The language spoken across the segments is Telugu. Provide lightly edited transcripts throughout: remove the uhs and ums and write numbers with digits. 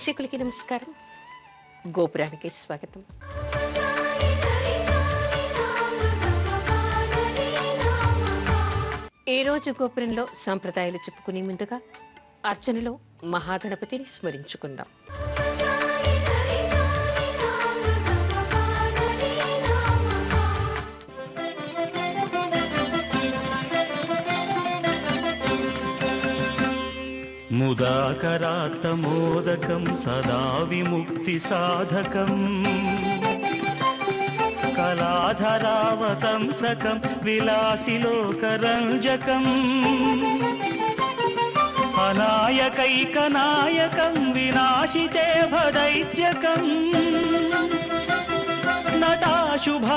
ప్రేక్షకులకి నమస్కారం. గోపురానికి స్వాగతం. ఈ రోజు గోపురంలో సాంప్రదాయాలు చెప్పుకునే ముందుగా అర్చనలో మహాగణపతిని స్మరించుకుందాం. ముదాకరాత్తమోదకం సదా విముక్తి సాధకం కళాధరావతంసకం విలాసిలోకరంజకం అనాయకైకనాయకం వినాశితే భదైత్యకం నటాశుభాశునాశకం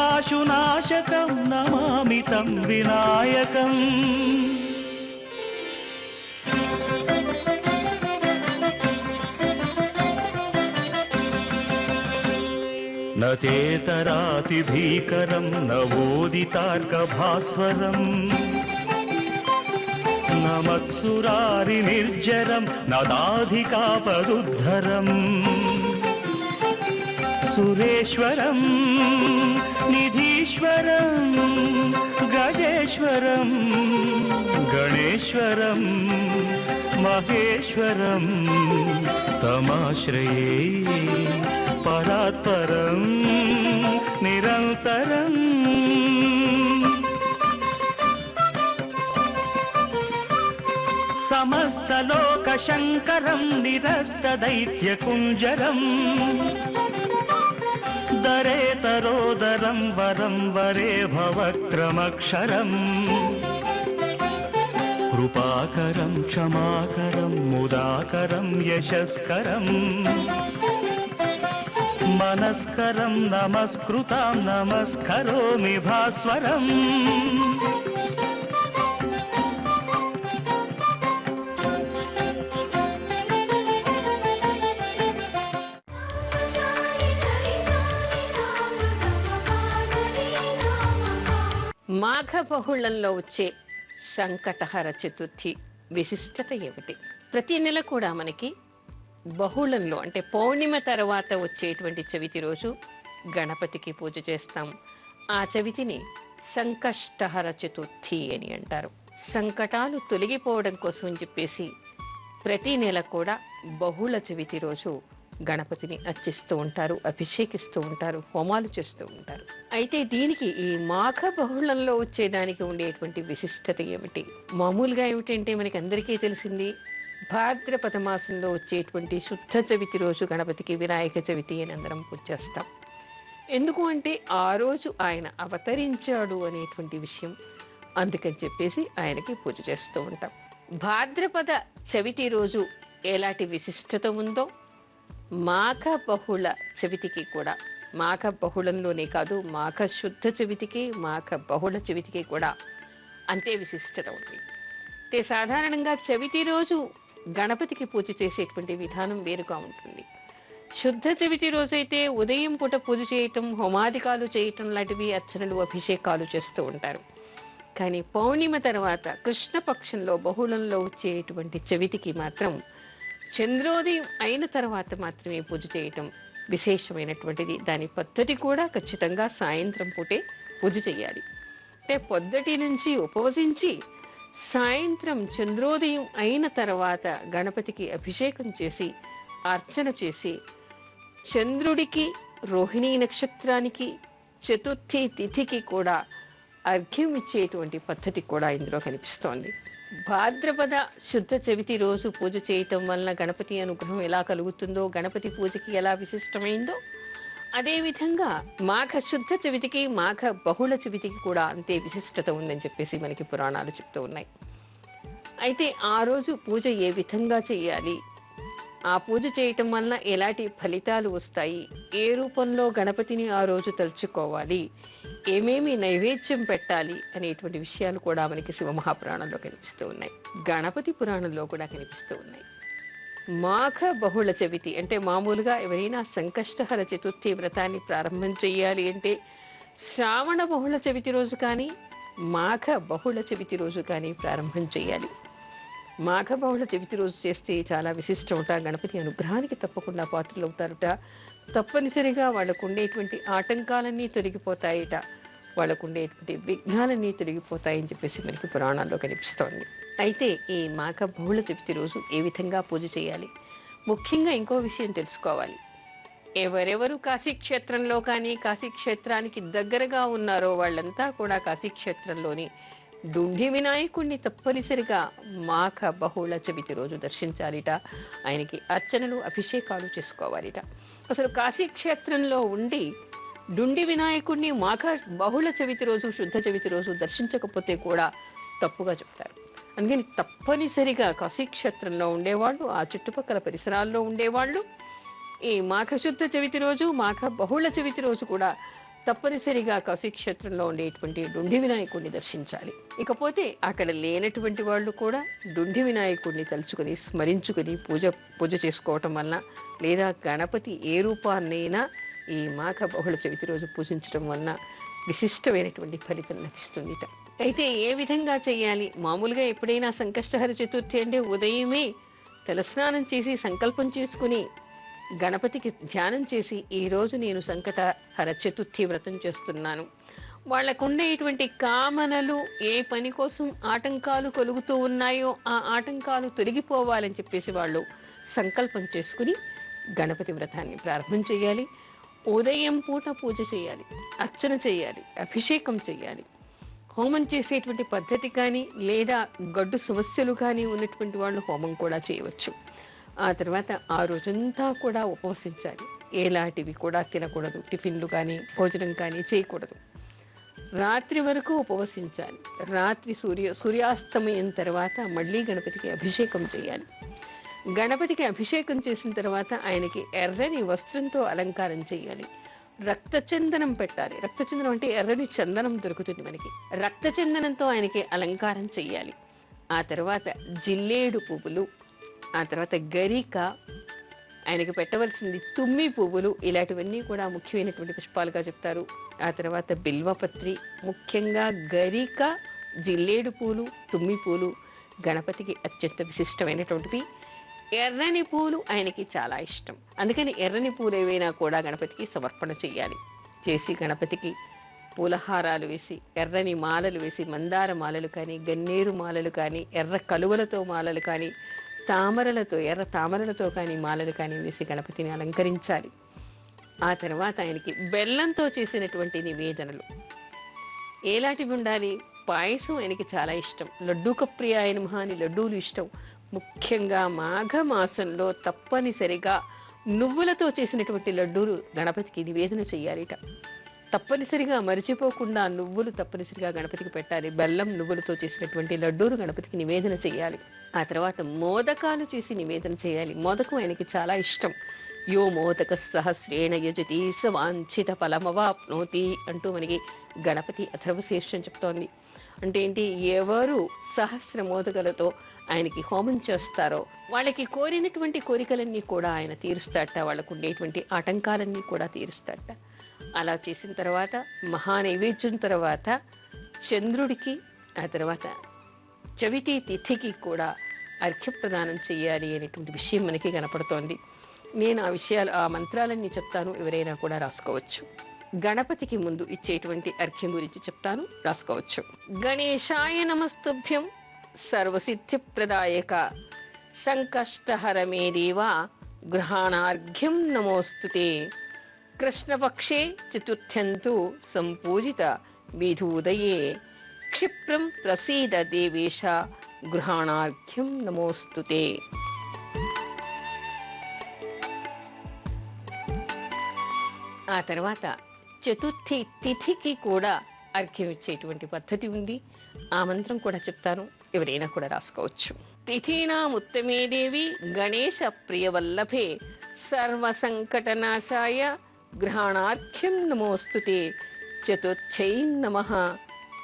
నమామి తం వినాయకం. నతేతరాతిభీకరం నవోదితార్కభాస్వరం నమత్సురారి నిర్జరం నదాధికాపదుద్ధరం సురేశ్వరం నిధీశ్వరం గజేశ్వరం గణేశ్వరం మహేశ్వరం తమాశ్రయే పరాత్పరం నిరంతరం. సమస్తలోకశంకరం నిరస్తదైత్యకుంజరం దరేతరోదరం వరం వరే భవక్రమక్షరం కృపాకరం క్షమాకరం ముదాకరం యశస్కరం మనస్కరం నమస్కృతాం నమస్కరోమి భాస్వరం. మాఘ బహుళంలో వచ్చే సంకటహర చతుర్థి విశిష్టత ఏమిటి? ప్రతి నెల కూడా మనకి బహుళంలో అంటే పౌర్ణిమ తర్వాత వచ్చేటువంటి చవితి రోజు గణపతికి పూజ చేస్తాం. ఆ చవితిని సంకష్టహర చతుర్థి అని అంటారు. సంకటాలు తొలగిపోవడం కోసం అని చెప్పేసి ప్రతి నెల కూడా బహుళ చవితి రోజు గణపతిని అర్చిస్తూ ఉంటారు, అభిషేకిస్తూ ఉంటారు, హోమాలు చేస్తూ ఉంటారు. అయితే దీనికి ఈ మాఘ బహుళంలో వచ్చేదానికి ఉండేటువంటి విశిష్టత ఏమిటి? మామూలుగా ఏమిటంటే మనకి అందరికీ తెలిసింది భాద్రపద మాసంలో వచ్చేటువంటి శుద్ధ చవితి రోజు గణపతికి వినాయక చవితి అని అందరం పూజ చేస్తాం. ఎందుకు అంటే ఆ రోజు ఆయన అవతరించాడు అనేటువంటి విషయం, అందుకని చెప్పేసి ఆయనకి పూజ చేస్తూ ఉంటాం. భాద్రపద చవితి రోజు ఎలాంటి విశిష్టత ఉందో మాఘ బహుళ చవితికి కూడా, మాఘ బహుళంలోనే కాదు మాఘ శుద్ధ చవితికి మాఘ బహుళ చవితికి కూడా అంతే విశిష్టత ఉంది. అంటే సాధారణంగా చవితి రోజు గణపతికి పూజ చేసేటువంటి విధానం వేరుగా ఉంటుంది. శుద్ధ చవితి రోజైతే ఉదయం పూట పూజ చేయటం, హోమాదికాలు చేయటం లాంటివి, అర్చనలు అభిషేకాలు చేస్తూ ఉంటారు. కానీ పౌర్ణిమ తర్వాత కృష్ణపక్షంలో బహుళంలో వచ్చేటువంటి చవితికి మాత్రం చంద్రోదయం అయిన తర్వాత మాత్రమే పూజ చేయటం విశేషమైనటువంటిది. దాని పద్ధతి కూడా ఖచ్చితంగా సాయంత్రం పూటే పూజ చేయాలి. అంటే పొద్దుటి నుంచి ఉపవసించి సాయంత్రం చంద్రోదయం అయిన తర్వాత గణపతికి అభిషేకం చేసి అర్చన చేసి చంద్రుడికి, రోహిణీ నక్షత్రానికి, చతుర్థి తిథికి కూడా అర్ఘ్యం ఇచ్చేటువంటి పద్ధతి కూడా ఇందులో కనిపిస్తోంది. భాద్రపద శుద్ధ చవితి రోజు పూజ చేయటం వలన గణపతి అనుగ్రహం ఎలా కలుగుతుందో, గణపతి పూజకి ఎలా విశిష్టమైందో, అదేవిధంగా మాఘ శుద్ధ చవితికి మాఘ బహుళ చవితికి కూడా అంతే విశిష్టత ఉందని చెప్పేసి మనకి పురాణాలు చెప్తూ ఉన్నాయి. అయితే ఆ రోజు పూజ ఏ విధంగా చేయాలి, ఆ పూజ చేయటం వలన ఎలాంటి ఫలితాలు వస్తాయి, ఏ రూపంలో గణపతిని ఆ రోజు తలుచుకోవాలి, ఏమేమి నైవేద్యం పెట్టాలి అనేటువంటి విషయాలు కూడా మనకి శివమహాపురాణంలో కనిపిస్తూ ఉన్నాయి, గణపతి పురాణంలో కూడా కనిపిస్తూ ఉన్నాయి. మాఘ బహుళ చవితి అంటే మామూలుగా ఎవరైనా సంకష్టహర చతుర్థి వ్రతాన్ని ప్రారంభం చేయాలి అంటే శ్రావణ బహుళ చవితి రోజు కానీ మాఘ బహుళ చవితి రోజు కానీ ప్రారంభం చేయాలి. మాఘబహుళ చవితి రోజు చేస్తే చాలా విశిష్టమట. గణపతి అనుగ్రహానికి తప్పకుండా పాత్రలు అవుతారట. తప్పనిసరిగా వాళ్ళకు ఉండేటువంటి ఆటంకాలన్నీ తొలగిపోతాయట. వాళ్ళకు ఉండేటువంటి విఘ్నాలన్నీ తొలగిపోతాయని చెప్పేసి మనకి పురాణాల్లో కనిపిస్తోంది. అయితే ఈ మాఘ బహుళ చవితి రోజు ఏ విధంగా పూజ చేయాలి? ముఖ్యంగా ఇంకో విషయం తెలుసుకోవాలి. ఎవరెవరు కాశీక్షేత్రంలో కానీ కాశీక్షేత్రానికి దగ్గరగా ఉన్నారో వాళ్ళంతా కూడా కాశీక్షేత్రంలోని డుండి వినాయకుణ్ణి తప్పనిసరిగా మాఘ బహుళ చవితి రోజు దర్శించాలిట. ఆయనకి అర్చనలు అభిషేకాలు చేసుకోవాలిట. అసలు కాశీక్షేత్రంలో ఉండి డుండి వినాయకుడిని మాఘ బహుళ చవితి రోజు శుద్ధ చవితి రోజు దర్శించకపోతే కూడా తప్పుగా చెప్తారు. అందుకని తప్పనిసరిగా కాశీక్షేత్రంలో ఉండేవాళ్ళు, ఆ చుట్టుపక్కల పరిసరాల్లో ఉండేవాళ్ళు ఈ మాఘశుద్ధ చవితి రోజు మాఘ బహుళ చవితి రోజు కూడా తప్పనిసరిగా కాశీక్షేత్రంలో ఉండేటువంటి డుండి వినాయకుడిని దర్శించాలి. ఇకపోతే అక్కడ లేనటువంటి వాళ్ళు కూడా డుండి వినాయకుడిని తలుచుకొని స్మరించుకుని పూజ చేసుకోవటం వలన లేదా గణపతి ఏ రూపాన్నైనా ఈ మాఘ బహుళ చవితి రోజు పూజించడం వలన విశిష్టమైనటువంటి ఫలితం లభిస్తుందిట. అయితే ఏ విధంగా చేయాలి? మామూలుగా ఎప్పుడైనా సంకష్టహర చతుర్థి అంటే ఉదయమే తలస్నానం చేసి సంకల్పం చేసుకుని గణపతికి ధ్యానం చేసి ఈరోజు నేను సంకటహర చతుర్థి వ్రతం చేస్తున్నాను, వాళ్ళకు ఉండేటువంటి కామనలు ఏ పని కోసం ఆటంకాలు కలుగుతూ ఉన్నాయో ఆ ఆటంకాలు తొలగిపోవాలని చెప్పేసి వాళ్ళు సంకల్పం చేసుకుని గణపతి వ్రతాన్ని ప్రారంభం చేయాలి. ఉదయం పూట పూజ చేయాలి, అర్చన చేయాలి, అభిషేకం చేయాలి. హోమం చేసేటువంటి పద్ధతి కానీ లేదా గడ్డు సమస్యలు కానీ ఉన్నటువంటి వాళ్ళు హోమం కూడా చేయవచ్చు. ఆ తర్వాత ఆ రోజంతా కూడా ఉపవసించాలి. ఎలాంటివి కూడా తినకూడదు, టిఫిన్లు కానీ భోజనం కానీ చేయకూడదు. రాత్రి వరకు ఉపవసించాలి. రాత్రి సూర్యాస్తమయం తర్వాత మళ్ళీ గణపతికి అభిషేకం చేయాలి. గణపతికి అభిషేకం చేసిన తర్వాత ఆయనకి ఎర్రని వస్త్రంతో అలంకారం చేయాలి. రక్తచందనం పెట్టాలి. రక్తచందనం అంటే ఎర్రని చందనం దొరుకుతుంది మనకి. రక్తచందనంతో ఆయనకి అలంకారం చేయాలి. ఆ తర్వాత జిల్లేడు పువ్వులు, ఆ తర్వాత గరిక, ఆయనకి పెట్టవలసింది తుమ్మి పువ్వులు, ఇలాంటివన్నీ కూడా ముఖ్యమైనటువంటి పుష్పాలుగా చెప్తారు. ఆ తర్వాత బిల్వపత్రి, ముఖ్యంగా గరిక, జిల్లేడు పూలు, తుమ్మి పూలు గణపతికి అత్యంత విశిష్టమైనటువంటివి. ఎర్రని పూలు ఆయనకి చాలా ఇష్టం. అందుకని ఎర్రని పూలు ఏవైనా కూడా గణపతికి సమర్పణ చేయాలి. చేసి గణపతికి పూలహారాలు వేసి, ఎర్రని మాలలు వేసి, మందార మాలలు కానీ, గన్నేరు మాలలు కానీ, ఎర్ర కలువలతో మాలలు కానీ, ఎర్ర తామరలతో కానీ మాలలు కానీ వేసి గణపతిని అలంకరించాలి. ఆ తర్వాత ఆయనకి బెల్లంతో చేసినటువంటి నివేదనలు ఎలాంటివి ఉండాలి? పాయసం ఆయనకి చాలా ఇష్టం. లడ్డూక ప్రియాయ నమః అని లడ్డూలు ఇష్టం. ముఖ్యంగా మాఘమాసంలో తప్పనిసరిగా నువ్వులతో చేసినటువంటి లడ్డూలు గణపతికి నివేదన చేయాలిట. తప్పనిసరిగా మరిచిపోకుండా నువ్వులు తప్పనిసరిగా గణపతికి పెట్టాలి. బెల్లం నువ్వులతో చేసినటువంటి లడ్డూలు గణపతికి నివేదన చేయాలి. ఆ తర్వాత మోదకాలు చేసి నివేదన చేయాలి. మోదకం ఆయనకి చాలా ఇష్టం. యో మోదక సహస్రేణ యజతి సవాంఛిత ఫలమవాప్నోతి అంటూ మనకి గణపతి అథర్వశీర్షం చెప్తోంది. అంటే ఏంటి? ఎవరు సహస్ర మోదకలతో ఆయనకి హోమం చేస్తారో వాళ్ళకి కోరినటువంటి కోరికలన్నీ కూడా ఆయన తీరుస్తాడట. వాళ్ళకు ఉండేటువంటి ఆటంకాలన్నీ కూడా తీరుస్తాడట. అలా చేసిన తర్వాత మహానైవేద్యం తర్వాత చంద్రుడికి, ఆ తర్వాత చవితి తిథికి కూడా అర్ఘ్యప్రదానం చేయాలి అనేటువంటి విషయం మనకి కనపడుతోంది. నేను ఆ మంత్రాలన్నీ చెప్తాను, ఎవరైనా కూడా రాసుకోవచ్చు. గణపతికి ముందు ఇచ్చేటువంటి అర్ఘ్యం గురించి చెప్తాను, రాసుకోవచ్చు. గణేశాయ నమస్తుభ్యం సర్వసిద్ధిప్రదాయక సంకష్టహర మే దేవా గృహాణార్ఘ్యం నమోస్తుతే కృష్ణపక్షే చతుర్థ్యంతు సంపూజిత విధూదయే క్షిప్రం ప్రసీద దేవేశ గృహాణార్ఘ్యం నమోస్తుతే. ఆ తర్వాత చతుర్థి తిథికి కూడా అర్ఘ్యం ఇచ్చేటువంటి పద్ధతి ఉంది. ఆ మంత్రం కూడా చెప్తాను, ఎవరైనా కూడా రాసుకోవచ్చు. తిథీనాముత్తమే దేవి గణేశ ప్రియవల్లభే సర్వసంకటనాశాయ గృహాణార్ఘ్యం నమోస్తుతే చతుర్థై నమః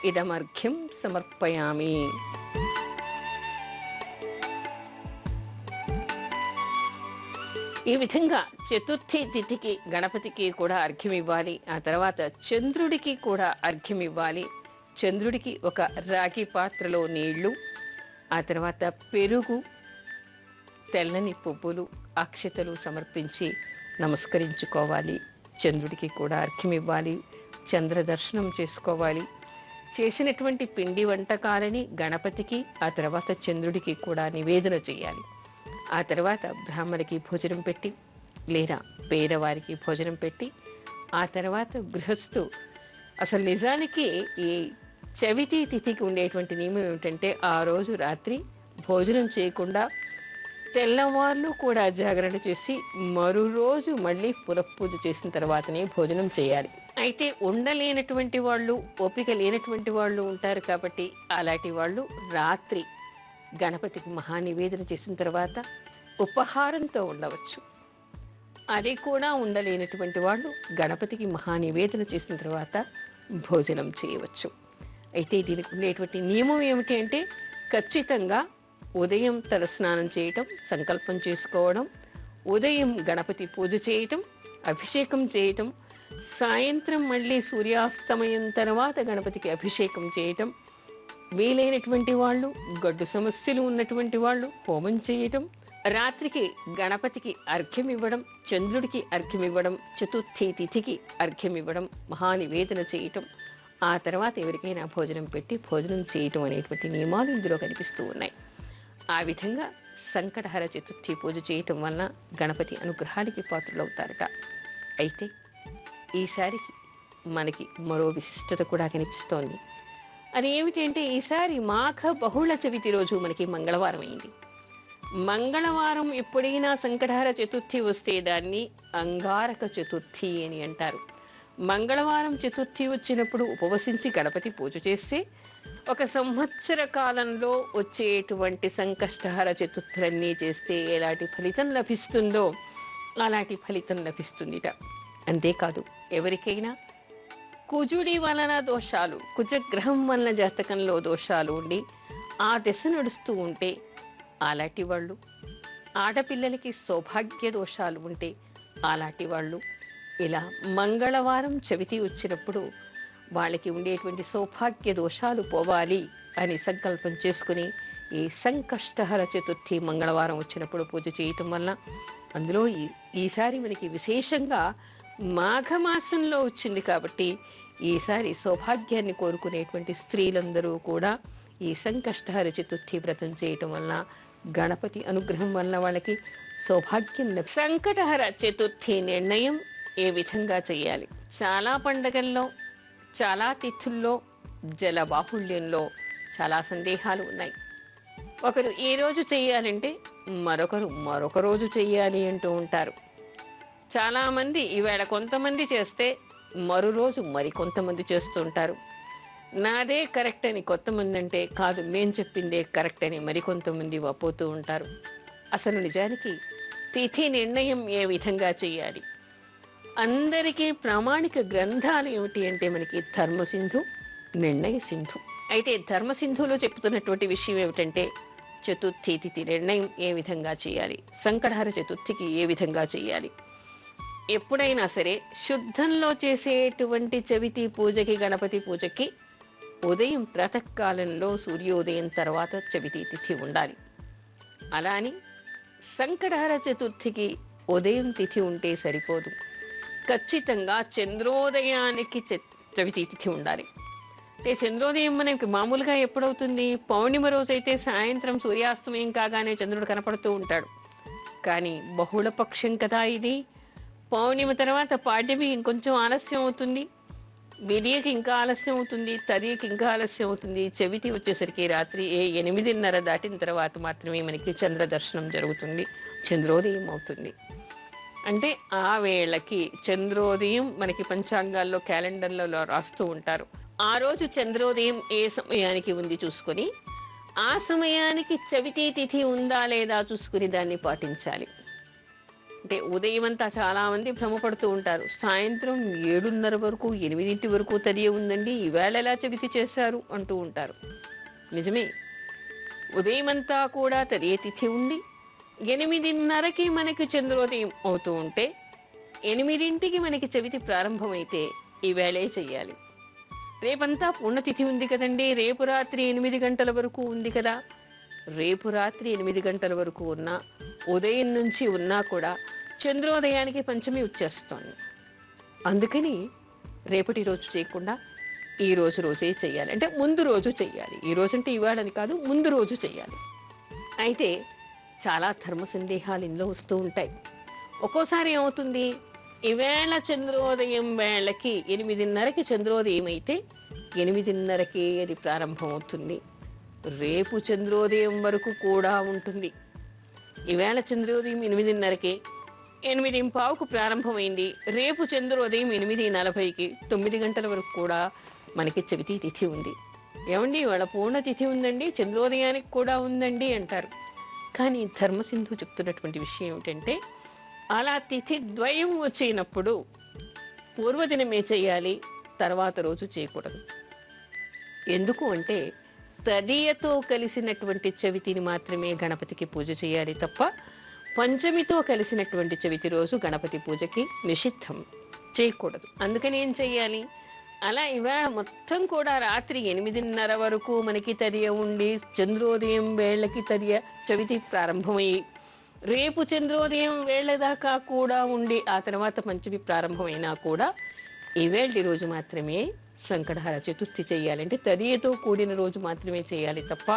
ఇదమర్ఘ్యం సమర్పయామి. ఈ విధంగా చతుర్థి తిథికి గణపతికి కూడా అర్ఘ్యం ఇవ్వాలి. ఆ తర్వాత చంద్రుడికి కూడా అర్ఘ్యం ఇవ్వాలి. చంద్రుడికి ఒక రాగి పాత్రలో నీళ్లు, ఆ తర్వాత పెరుగు, తెల్లని పువ్వులు, అక్షతలు సమర్పించి నమస్కరించుకోవాలి. చంద్రుడికి కూడా అర్ఘ్యం ఇవ్వాలి. చంద్ర దర్శనం చేసుకోవాలి. చేసినటువంటి పిండి వంటకాలని గణపతికి, ఆ తర్వాత చంద్రుడికి కూడా నివేదన చేయాలి. ఆ తర్వాత బ్రాహ్మణులకి భోజనం పెట్టి లేదా పేదవారికి భోజనం పెట్టి ఆ తర్వాత గృహస్థు అసలు నిజానికి ఈ చవితి తిథికి ఉండేటువంటి నియమం ఏమిటంటే ఆ రోజు రాత్రి భోజనం చేయకుండా తెల్లవార్లు కూడా జాగరణ చేసి మరో రోజు మళ్ళీ పునఃపూజ చేసిన తర్వాతనే భోజనం చేయాలి. అయితే ఉండలేనటువంటి వాళ్ళు, ఓపిక లేనటువంటి వాళ్ళు ఉంటారు కాబట్టి అలాంటి వాళ్ళు రాత్రి గణపతికి మహానివేదన చేసిన తర్వాత ఉపహారంతో ఉండవచ్చు. అది కూడా ఉండలేనటువంటి వాళ్ళు గణపతికి మహానివేదన చేసిన తర్వాత భోజనం చేయవచ్చు. అయితే దీనికి ఉండేటువంటి నియమం ఏమిటి అంటే ఖచ్చితంగా ఉదయం తలస్నానం చేయటం, సంకల్పం చేసుకోవడం, ఉదయం గణపతి పూజ చేయటం, అభిషేకం చేయటం, సాయంత్రం మళ్ళీ సూర్యాస్తమయం తర్వాత గణపతికి అభిషేకం చేయటం, వీలైనటువంటి వాళ్ళు, గడ్డు సమస్యలు ఉన్నటువంటి వాళ్ళు హోమం చేయటం, రాత్రికి గణపతికి అర్ఘ్యం ఇవ్వడం, చంద్రుడికి అర్ఘ్యం ఇవ్వడం, చతుర్థి తిథికి అర్ఘ్యం ఇవ్వడం, మహానివేదన చేయటం, ఆ తర్వాత ఎవరికైనా భోజనం పెట్టి భోజనం చేయటం అనేటువంటి నియమాలు ఇందులో కనిపిస్తూ ఉన్నాయి. ఆ విధంగా సంకటహర చతుర్థి పూజ చేయటం వలన గణపతి అనుగ్రహానికి పాత్రులవుతారట. అయితే ఈసారికి మనకి మరో విశిష్టత కూడా కనిపిస్తోంది. అది ఏమిటి అంటే ఈసారి మాఘ బహుళ చవితి రోజు మనకి మంగళవారం అయింది. మంగళవారం ఎప్పుడైనా సంకటహర చతుర్థి వస్తే దాన్ని అంగారక చతుర్థి అని అంటారు. మంగళవారం చతుర్థి వచ్చినప్పుడు ఉపవసించి గణపతి పూజ చేస్తే ఒక సంవత్సర కాలంలో వచ్చేటువంటి సంకష్టహర చతుర్థులన్నీ చేస్తే ఎలాంటి ఫలితం లభిస్తుందో అలాంటి ఫలితం లభిస్తుందిట. అంతేకాదు ఎవరికైనా కుజుడి వలన దోషాలు, కుజగ్రహం వలన జాతకంలో దోషాలు ఉండి ఆ దశ నడుస్తూ ఉంటే అలాంటి వాళ్ళు, ఆడపిల్లలకి సౌభాగ్య దోషాలు ఉంటే అలాంటి వాళ్ళు ఇలా మంగళవారం చవితి వచ్చినప్పుడు వాళ్ళకి ఉండేటువంటి సౌభాగ్య దోషాలు పోవాలి అని సంకల్పం చేసుకుని ఈ సంకష్టహర చతుర్థి మంగళవారం వచ్చినప్పుడు పూజ చేయటం వల్ల అందులో ఈసారి మనకి విశేషంగా మాఘమాసంలో వచ్చింది కాబట్టి ఈసారి సౌభాగ్యాన్ని కోరుకునేటువంటి స్త్రీలందరూ కూడా ఈ సంకష్టహర చతుర్థి వ్రతం చేయటం వల్ల గణపతి అనుగ్రహం వల్ల వాళ్ళకి సౌభాగ్యం. సంకటహర చతుర్థి నిర్ణయం ఏ విధంగా చేయాలి? చాలా పండగల్లో, చాలా తిథుల్లో, జల బాహుళ్యంలో చాలా సందేహాలు ఉన్నాయి. ఒకరు ఈ రోజు చేయాలంటే మరొకరు మరొక రోజు చెయ్యాలి అంటూ ఉంటారు. చాలామంది ఈవేళ కొంతమంది చేస్తే మరో రోజు మరి కొంతమంది చేస్తూ ఉంటారు. నాదే కరెక్ట్ అని కొంతమంది అంటే కాదు, మేం చెప్పిందే కరెక్ట్ అని మరికొంతమంది వాపోతూ ఉంటారు. అసలు నిజానికి తిథి నిర్ణయం ఏ విధంగా చేయాలి? అందరికీ ప్రామాణిక గ్రంథాలు ఏమిటి అంటే మనకి ధర్మసింధు, నిర్ణయ సింధు. అయితే ధర్మసింధులో చెప్తున్నటువంటి విషయం ఏమిటంటే చతుర్థి తిథి నిర్ణయం ఏ విధంగా చేయాలి, సంకటహర చతుర్థికి ఏ విధంగా చేయాలి. ఎప్పుడైనా సరే శుద్ధంలో చేసేటువంటి చవితి పూజకి, గణపతి పూజకి ఉదయం ప్రాతకాలంలో సూర్యోదయం తర్వాత చవితి తిథి ఉండాలి. అలా అని సంకటహర చతుర్థికి ఉదయం తిథి ఉంటే సరిపోదు. ఖచ్చితంగా చంద్రోదయానికి చవితి తిథి ఉండాలి. అంటే చంద్రోదయం మనకి మామూలుగా ఎప్పుడవుతుంది? పౌర్ణిమ రోజైతే సాయంత్రం సూర్యాస్తమయం కాగానే చంద్రుడు కనపడుతూ ఉంటాడు. కానీ బహుళపక్షం కదా ఇది. పౌర్ణిమ తర్వాత పాడ్యమి ఇంకొంచెం ఆలస్యం అవుతుంది, విడియకి ఇంకా ఆలస్యం అవుతుంది, తదియకి ఇంకా ఆలస్యం అవుతుంది. చవితి వచ్చేసరికి రాత్రి 8:30 దాటిన తర్వాత మాత్రమే మనకి చంద్ర దర్శనం జరుగుతుంది, చంద్రోదయం అవుతుంది. అంటే ఆ వేళకి చంద్రోదయం మనకి పంచాంగాల్లో, క్యాలెండర్లలో రాస్తూ ఉంటారు. ఆ రోజు చంద్రోదయం ఏ సమయానికి ఉంది చూసుకొని ఆ సమయానికి చవితి తిథి ఉందా లేదా చూసుకుని దాన్ని పాటించాలి. అంటే ఉదయం అంతా చాలామంది భ్రమపడుతూ ఉంటారు. సాయంత్రం 7:30 వరకు, 8 వరకు తదియ ఉందండి, ఈవేళ ఎలా చవితి చేశారు అంటూ ఉంటారు. నిజమే, ఉదయం అంతా కూడా తదియ తిథి ఉండి 8:30కి మనకి చంద్రోదయం అవుతూ ఉంటే 8ంటికి మనకి చవితి ప్రారంభమైతే ఈవేళే చెయ్యాలి. రేపంతా పుణ్యతిథి ఉంది కదండి, రేపు రాత్రి 8 గంటల వరకు ఉంది కదా, రేపు రాత్రి 8 గంటల వరకు ఉన్నా, ఉదయం నుంచి ఉన్నా కూడా చంద్రోదయానికి పంచమి వచ్చేస్తోంది. అందుకని రేపటి రోజు చేయకుండా ఈ రోజు రోజే చెయ్యాలి. అంటే ముందు రోజు చెయ్యాలి. ఈ రోజు అంటే ఇవాళని కాదు, ముందు రోజు చెయ్యాలి. అయితే చాలా ధర్మ సందేహాలు ఇందులో వస్తూ ఉంటాయి. ఒక్కోసారి ఏమవుతుంది, ఈవేళ చంద్రోదయం వేళకి 8:30కి చంద్రోదయం అయితే 8:30కే అది ప్రారంభం అవుతుంది. రేపు చంద్రోదయం వరకు కూడా ఉంటుంది. ఈవేళ చంద్రోదయం 8:30కే, 8:15కు ప్రారంభమైంది. రేపు చంద్రోదయం 8:40కి 9 గంటల వరకు కూడా మనకి చవితి తిథి ఉంది. ఏమండి ఇవాళ పూర్ణ తిథి ఉందండి, చంద్రోదయానికి కూడా ఉందండి అంటారు. కానీ ధర్మసింధు చెప్తున్నటువంటి విషయం ఏమిటంటే, అలా తిథి ద్వయం వచ్చినప్పుడు పూర్వదినమే చేయాలి, తర్వాత రోజు చేయకూడదు. ఎందుకు అంటే తదియతో కలిసినటువంటి చవితిని మాత్రమే గణపతికి పూజ చేయాలి తప్ప పంచమితో కలిసినటువంటి చవితి రోజు గణపతి పూజకి నిషిద్ధం, చేయకూడదు. అందుకని ఏం చెయ్యాలి, అలా ఇవాళ మొత్తం కూడా రాత్రి 8:30 వరకు మనకి తదియ ఉండి చంద్రోదయం వేళకి తదియ చవితి ప్రారంభమయ్యి రేపు చంద్రోదయం వేళ దాకా కూడా ఉండి ఆ తర్వాత పంచమి ప్రారంభమైనా కూడా ఈవేళ రోజు మాత్రమే సంకటహర చతుర్థి చేయాలి. అంటే తదియతో కూడిన రోజు మాత్రమే చేయాలి తప్ప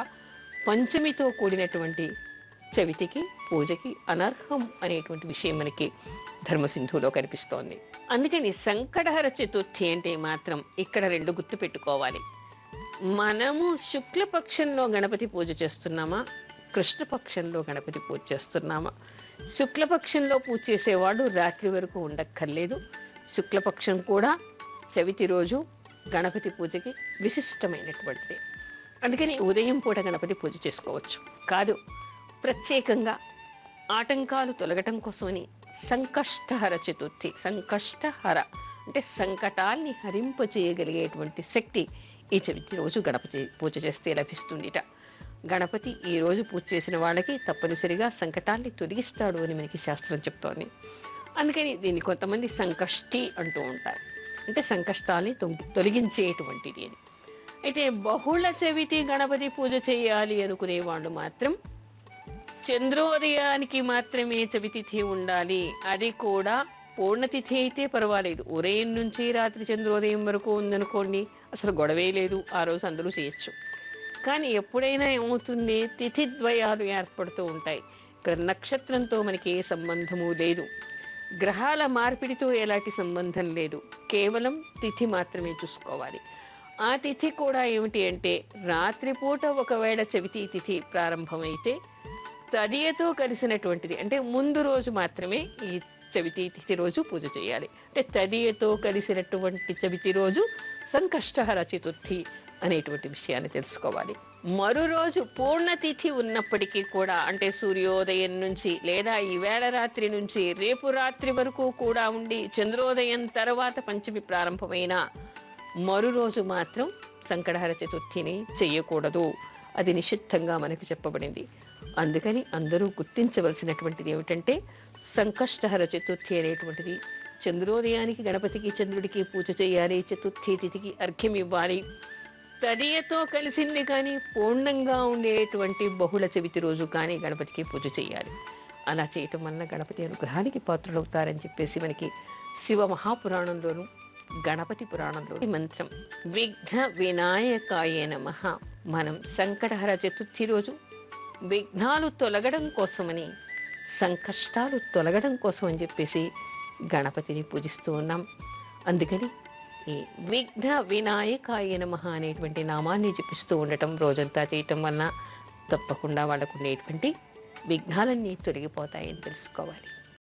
పంచమితో కూడినటువంటి చవితికి పూజకి అనర్హం అనేటువంటి విషయం మనకి ధర్మసింధులో కనిపిస్తోంది. అందుకని సంకటహర చతుర్థి అంటే మాత్రం ఇక్కడ 2 గుర్తు పెట్టుకోవాలి. మనము శుక్లపక్షంలో గణపతి పూజ చేస్తున్నామా, కృష్ణపక్షంలో గణపతి పూజ చేస్తున్నామా? శుక్లపక్షంలో పూజ చేసేవాడు రాత్రి వరకు ఉండక్కర్లేదు. శుక్లపక్షం కూడా చవితి రోజు గణపతి పూజకి విశిష్టమైనటువంటిది. అందుకని ఉదయం పూట గణపతి పూజ చేసుకోవచ్చు. కాదు, ప్రత్యేకంగా ఆటంకాలు తొలగటం కోసమని సంకష్టహర చతుర్థి, సంకష్టహర అంటే సంకటాల్ని హరింపచేయగలిగేటువంటి శక్తి ఈ చవితి రోజు గణపతి పూజ చేస్తే లభిస్తుందిట. గణపతి ఈ రోజు పూజ చేసిన వాళ్ళకి తప్పనిసరిగా సంకటాల్ని తొలగిస్తాడు అని మనకి శాస్త్రం చెప్తోంది. అందుకని దీన్ని కొంతమంది సంకష్టి అంటూ ఉంటారు, అంటే సంకష్టాల్ని తొలగించేటువంటిది అని. అయితే బహుళ చవితి గణపతి పూజ చేయాలి అనుకునే వాళ్ళు మాత్రం చంద్రోదయానికి మాత్రమే చవితిథి ఉండాలి. అది కూడా పూర్ణతిథి అయితే పర్వాలేదు, ఉదయం నుంచి రాత్రి చంద్రోదయం వరకు ఉందనుకోండి అసలు గొడవే లేదు, ఆ రోజు అందరూ చేయొచ్చు. కానీ ఎప్పుడైనా ఏమవుతుంది, తిథి ద్వయాలు ఏర్పడుతూ ఉంటాయి. ఇక్కడ నక్షత్రంతో మనకి ఏ సంబంధము లేదు, గ్రహాల మార్పిడితో ఎలాంటి సంబంధం లేదు, కేవలం తిథి మాత్రమే చూసుకోవాలి. ఆ తిథి కూడా ఏమిటి అంటే రాత్రిపూట ఒకవేళ చవితి తిథి ప్రారంభమైతే తదియతో కలిసినటువంటిది, అంటే ముందు రోజు మాత్రమే ఈ చవితి తిథి రోజు పూజ చేయాలి. అంటే తదియతో కలిసినటువంటి చవితి రోజు సంకష్టహర చతుర్థి అనేటువంటి విషయాన్ని తెలుసుకోవాలి. మరో రోజు పూర్ణతిథి ఉన్నప్పటికీ కూడా, అంటే సూర్యోదయం నుంచి లేదా ఈవేళ రాత్రి నుంచి రేపు రాత్రి వరకు కూడా ఉండి చంద్రోదయం తర్వాత పంచమి ప్రారంభమైన మరో రోజు మాత్రం సంకటహర చతుర్థిని చెయ్యకూడదు, అది నిషిద్ధంగా మనకు చెప్పబడింది. అందుకని అందరూ గుర్తించవలసినటువంటిది ఏమిటంటే సంకష్టహర చతుర్థి అనేటువంటిది చంద్రోదయానికి గణపతికి చంద్రుడికి పూజ చేయాలి, చతుర్థి తిథికి అర్ఘ్యం ఇవ్వాలి. తదియతో కలిసింది కానీ పూర్ణంగా ఉండేటువంటి బహుళ చవితి రోజు కానీ గణపతికి పూజ చేయాలి. అలా చేయటం వలన గణపతి అనుగ్రహానికి పాత్రులవుతారని చెప్పేసి మనకి శివ మహాపురాణంలోను గణపతి పురాణంలో ఈ మంత్రం విఘ్న వినాయకాయ నమః. మనం సంకటహర చతుర్థి రోజు విఘ్నాలు తొలగడం కోసమని, సంకష్టాలు తొలగడం కోసం అని చెప్పేసి గణపతిని పూజిస్తూ ఉన్నాం. అందుకని ఈ విఘ్న వినాయకాయ నమః అనేటువంటి నామాన్ని జపిస్తూ ఉండటం రోజంతా చేయటం వలన తప్పకుండా వాళ్ళకు ఉండేటువంటి విఘ్నాలన్నీ తొలగిపోతాయని తెలుసుకోవాలి.